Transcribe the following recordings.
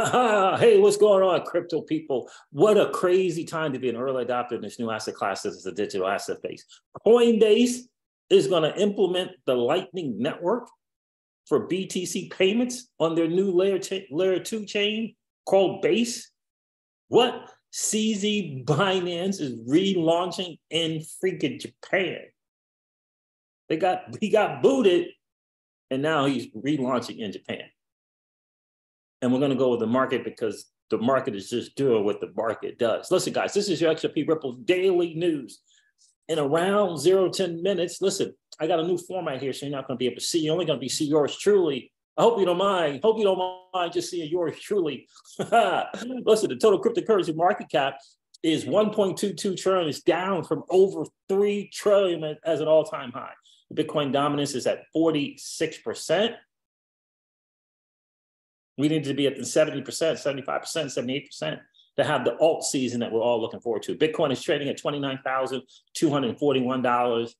Hey, what's going on, crypto people? What a crazy time to be an early adopter in this new asset class that is the digital asset base. Coinbase is going to implement the Lightning Network for BTC payments on their new layer 2 chain called Base. What? CZ Binance is relaunching in freaking Japan. He got booted, and now he's relaunching in Japan. And we're going to go with the market because the market is just doing what the market does. Listen, guys, this is your XRP Ripple's daily news. In around 0 to 10 minutes, listen, I got a new format here, so you're not going to be able to see. You're only going to be see yours truly. I hope you don't mind. Hope you don't mind just seeing yours truly. Listen, the total cryptocurrency market cap is 1.22 trillion. It's down from over 3 trillion as an all-time high. The Bitcoin dominance is at 46%. We need to be at the 70%, 75%, 78% to have the alt season that we're all looking forward to. Bitcoin is trading at $29,241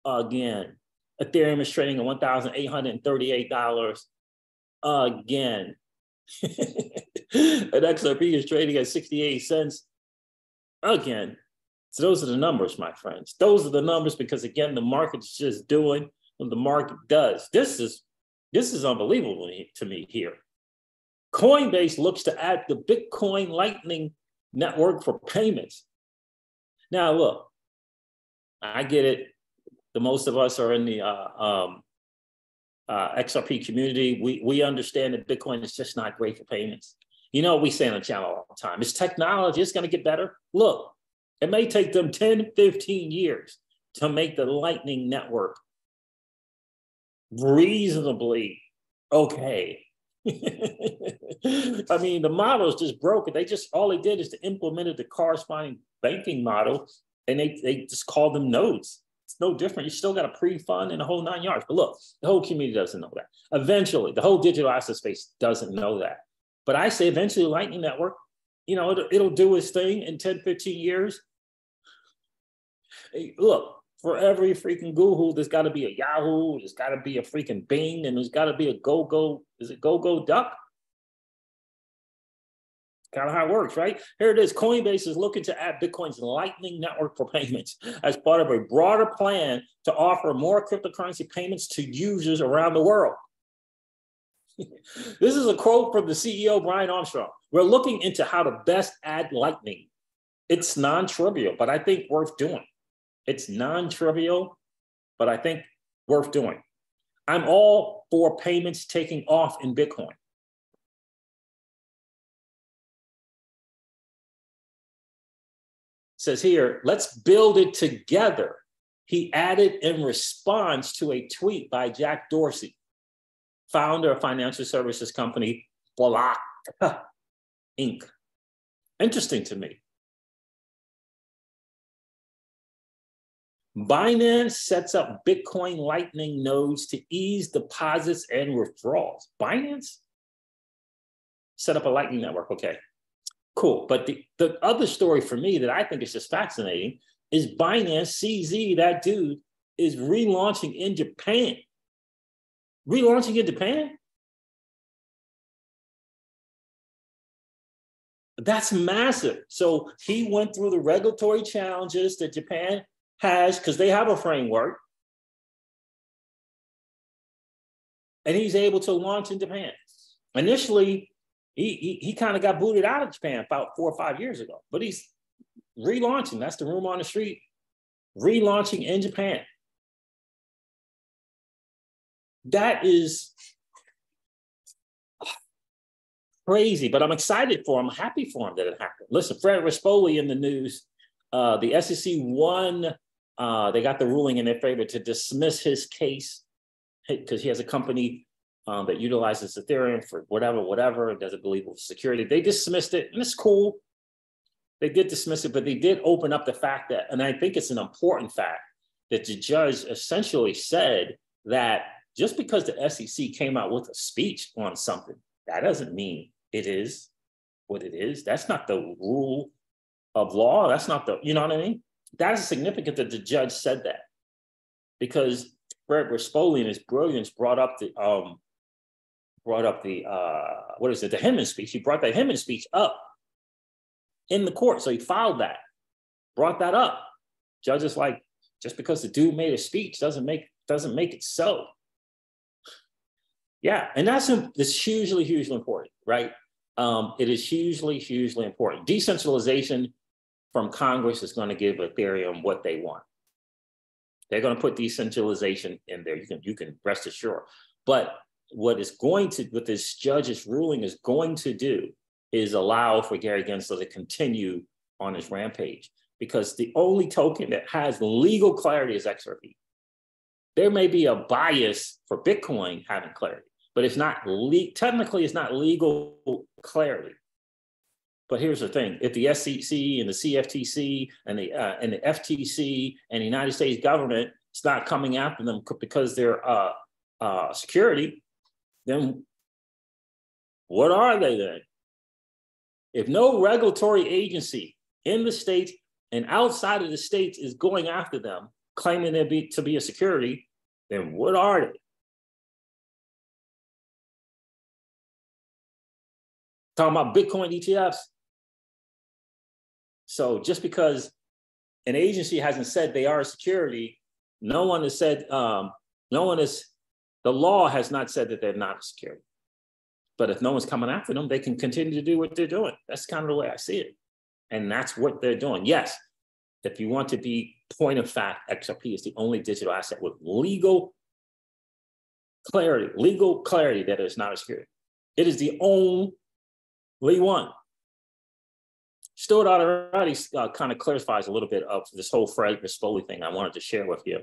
again. Ethereum is trading at $1,838 again. And XRP is trading at 68 cents again. So those are the numbers, my friends. Those are the numbers because, again, the market's just doing what the market does. This is unbelievable to me here. Coinbase looks to add the Bitcoin Lightning Network for payments. Now, look, I get it. The most of us are in the XRP community. We understand that Bitcoin is just not great for payments. You know, we say on the channel all the time, it's technology. It's going to get better. Look, it may take them 10, 15 years to make the Lightning Network reasonably okay. I mean, the model is just broken. All they did is to implemented the corresponding banking model, and they just called them nodes. It's no different. You still got a pre-fund and the whole 9 yards. But look, the whole community doesn't know that. Eventually, the whole digital asset space doesn't know that. But I say eventually Lightning Network, you know, it'll do its thing in 10, 15 years. Hey, look, for every freaking Google, there's got to be a Yahoo, there's got to be a freaking Bing, and there's got to be a is it Go Duck? Kind of how it works, right? Here it is. Coinbase is looking to add Bitcoin's Lightning Network for payments as part of a broader plan to offer more cryptocurrency payments to users around the world. This is a quote from the CEO, Brian Armstrong. We're looking into how to best add Lightning. It's non-trivial, but I think worth doing. It's non-trivial, but I think worth doing. I'm all for payments taking off in Bitcoin. It says here, let's build it together. He added in response to a tweet by Jack Dorsey, founder of financial services company Block Inc. Interesting to me. Binance sets up Bitcoin Lightning nodes to ease deposits and withdrawals. Binance set up a Lightning network. Okay, cool. But the other story for me that I think is just fascinating is Binance CZ, that dude, is relaunching in Japan. Relaunching in Japan? That's massive. So he went through the regulatory challenges that Japan has, because they have a framework, and he's able to launch in Japan. Initially, he kind of got booted out of Japan about 4 or 5 years ago, but he's relaunching. That's the rumor on the street. Relaunching in Japan. That is crazy, but I'm excited for him. I'm happy for him that it happened. Listen, Fred Rispoli in the news. The SEC won. They got the ruling in their favor to dismiss his case because he has a company that utilizes Ethereum for whatever, and doesn't believe in security. They dismissed it, and it's cool. They did dismiss it, but they did open up the fact that, and I think it's an important fact, that the judge essentially said that just because the SEC came out with a speech on something, that doesn't mean it is what it is. That's not the rule of law. That's not the, you know what I mean? That is significant that the judge said that, because Fred Rispoli in his brilliance brought up brought up the, the Hinman speech. He brought that Hinman speech up in the court. So he filed that, brought that up. Judge is like, just because the dude made a speech doesn't make it so. Yeah, and it's hugely important, right? It is hugely important. Decentralization from Congress is going to give Ethereum what they want. They're going to put decentralization in there. You can rest assured. But what this judge's ruling is going to do is allow for Gary Gensler to continue on his rampage, because the only token that has legal clarity is XRP. There may be a bias for Bitcoin having clarity, but it's not technically it's not legal clarity. But here's the thing: if the SEC and the CFTC and the FTC and the United States government is not coming after them because they're security, then what are they then? If no regulatory agency in the states and outside of the states is going after them, claiming to be a security, then what are they? Talking about Bitcoin ETFs. So just because an agency hasn't said they are a security, the law has not said that they're not a security. But if no one's coming after them, they can continue to do what they're doing. That's kind of the way I see it. And that's what they're doing. Yes, if you want to be point of fact, XRP is the only digital asset with legal clarity that is not a security. It is the only one. Stuart already kind of clarifies a little bit of this whole Fred Rispoli thing I wanted to share with you.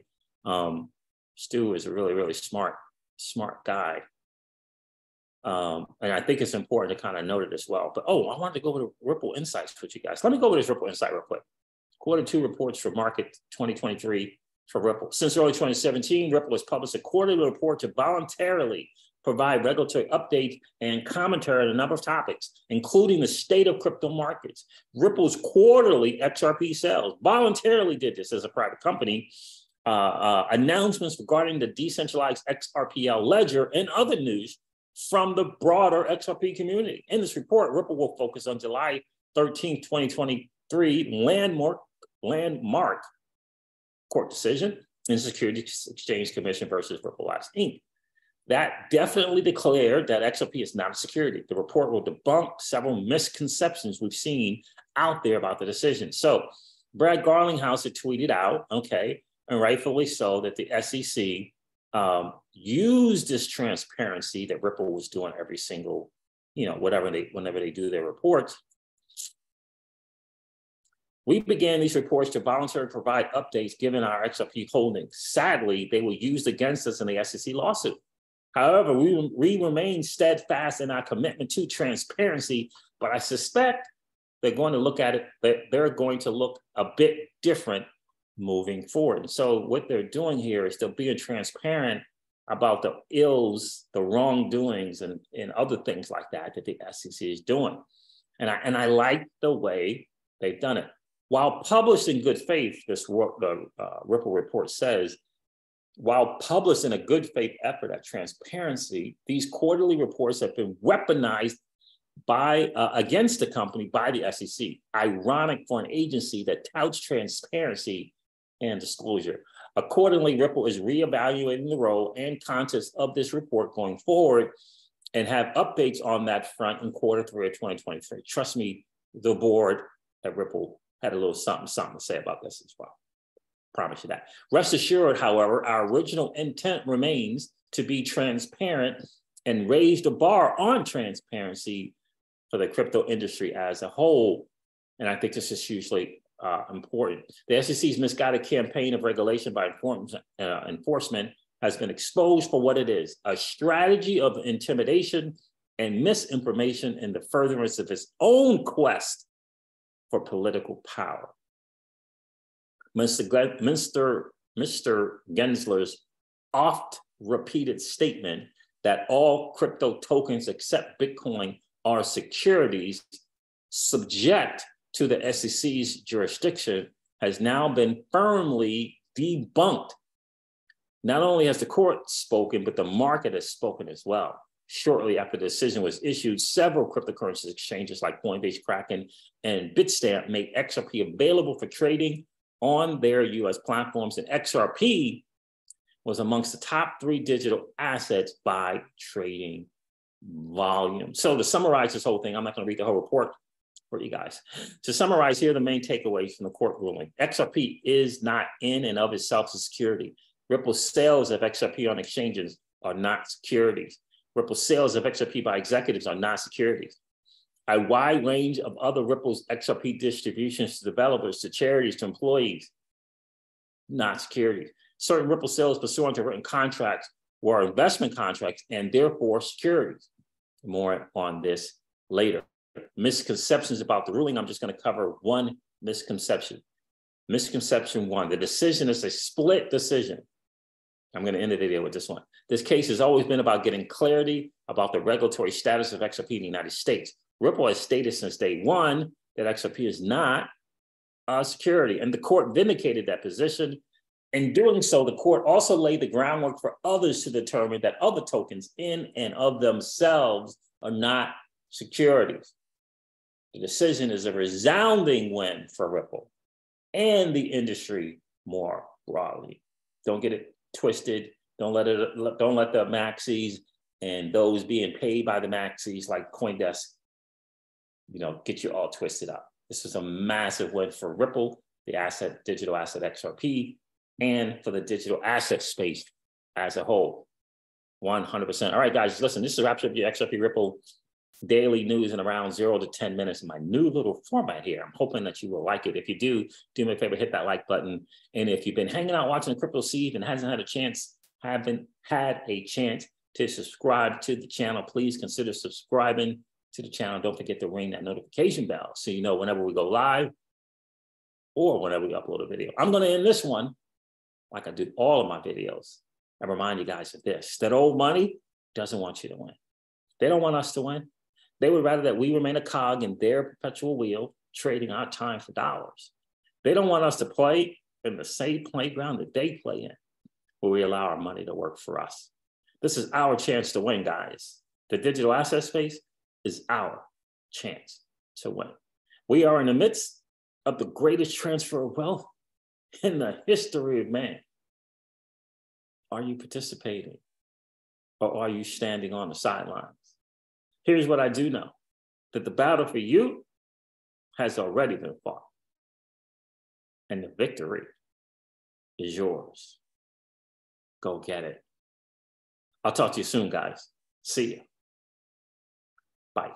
Stu is a really smart guy. And I think it's important to kind of note it as well. But I wanted to go over to Ripple Insights with you guys. Let me go over this Ripple Insight real quick. Q2 reports for market 2023 for Ripple. Since early 2017, Ripple has published a quarterly report to voluntarily provide regulatory updates and commentary on a number of topics, including the state of crypto markets. Ripple's quarterly XRP sales voluntarily did this as a private company. Announcements regarding the decentralized XRPL ledger and other news from the broader XRP community. In this report, Ripple will focus on July 13, 2023 landmark court decision in Securities Exchange Commission versus Ripple Labs Inc. That definitely declared that XRP is not a security. The report will debunk several misconceptions we've seen out there about the decision. So Brad Garlinghouse had tweeted out, and rightfully so, that the SEC used this transparency that Ripple was doing every single, whenever they do their reports. We began these reports to voluntarily provide updates given our XRP holdings. Sadly, they were used against us in the SEC lawsuit. However, we remain steadfast in our commitment to transparency, but I suspect they're going to look at it, they're going to look a bit different moving forward. So what they're doing here is they're being transparent about the ills, the wrongdoings, and other things like that the SEC is doing. And I like the way they've done it. While published in good faith, the Ripple report says, while published in a good faith effort at transparency, these quarterly reports have been weaponized against the company by the SEC. Ironic for an agency that touts transparency and disclosure. Accordingly, Ripple is reevaluating the role and context of this report going forward and have updates on that front in Q3 of 2023. Trust me, the board at Ripple had a little something to say about this as well. Promise you that. Rest assured, however, our original intent remains to be transparent and raise the bar on transparency for the crypto industry as a whole. And I think this is hugely important. The SEC's misguided campaign of regulation by enforcement has been exposed for what it is, a strategy of intimidation and misinformation in the furtherance of its own quest for political power. Mr. Gensler's oft-repeated statement that all crypto tokens except Bitcoin are securities subject to the SEC's jurisdiction has now been firmly debunked. Not only has the court spoken, but the market has spoken as well. Shortly after the decision was issued, several cryptocurrency exchanges like Coinbase, Kraken, and Bitstamp made XRP available for trading on their US platforms, and XRP was amongst the top 3 digital assets by trading volume. So to summarize this whole thing, I'm not going to read the whole report for you guys. To summarize, here are the main takeaways from the court ruling. XRP is not in and of itself a security. Ripple's sales of XRP on exchanges are not securities. Ripple's sales of XRP by executives are not securities. A wide range of other Ripple's XRP distributions to developers, to charities, to employees, not securities. Certain Ripple sales pursuant to written contracts were investment contracts and therefore securities. More on this later. Misconceptions about the ruling. I'm just going to cover one misconception. Misconception 1, the decision is a split decision. I'm going to end the video with this one. This case has always been about getting clarity about the regulatory status of XRP in the United States. Ripple has stated since day one that XRP is not a security, and the court vindicated that position. In doing so, the court also laid the groundwork for others to determine that other tokens in and of themselves are not securities. The decision is a resounding win for Ripple and the industry more broadly. Don't get it twisted. Don't let the maxis and those being paid by the maxis like Coinbase, get you all twisted up. This is a massive win for Ripple, the digital asset XRP, and for the digital asset space as a whole. 100%. All right, guys, listen, this is wraps up your XRP Ripple daily news in around 0 to 10 minutes in my new little format here. I'm hoping that you will like it. If you do me a favor, hit that like button. And if you've been hanging out watching the Crypto Steve and haven't had a chance to subscribe to the channel, please consider subscribing to the channel. Don't forget to ring that notification bell so you know whenever we go live or whenever we upload a video. I'm going to end this one like I do all of my videos. I remind you guys of this, that old money doesn't want you to win. They don't want us to win. They would rather that we remain a cog in their perpetual wheel, trading our time for dollars. They don't want us to play in the same playground that they play in, where we allow our money to work for us. This is our chance to win, guys. The digital asset space is our chance to win. We are in the midst of the greatest transfer of wealth in the history of man. Are you participating, or are you standing on the sidelines? Here's what I do know, that the battle for you has already been fought, and the victory is yours. Go get it. I'll talk to you soon, guys. See ya. Bye.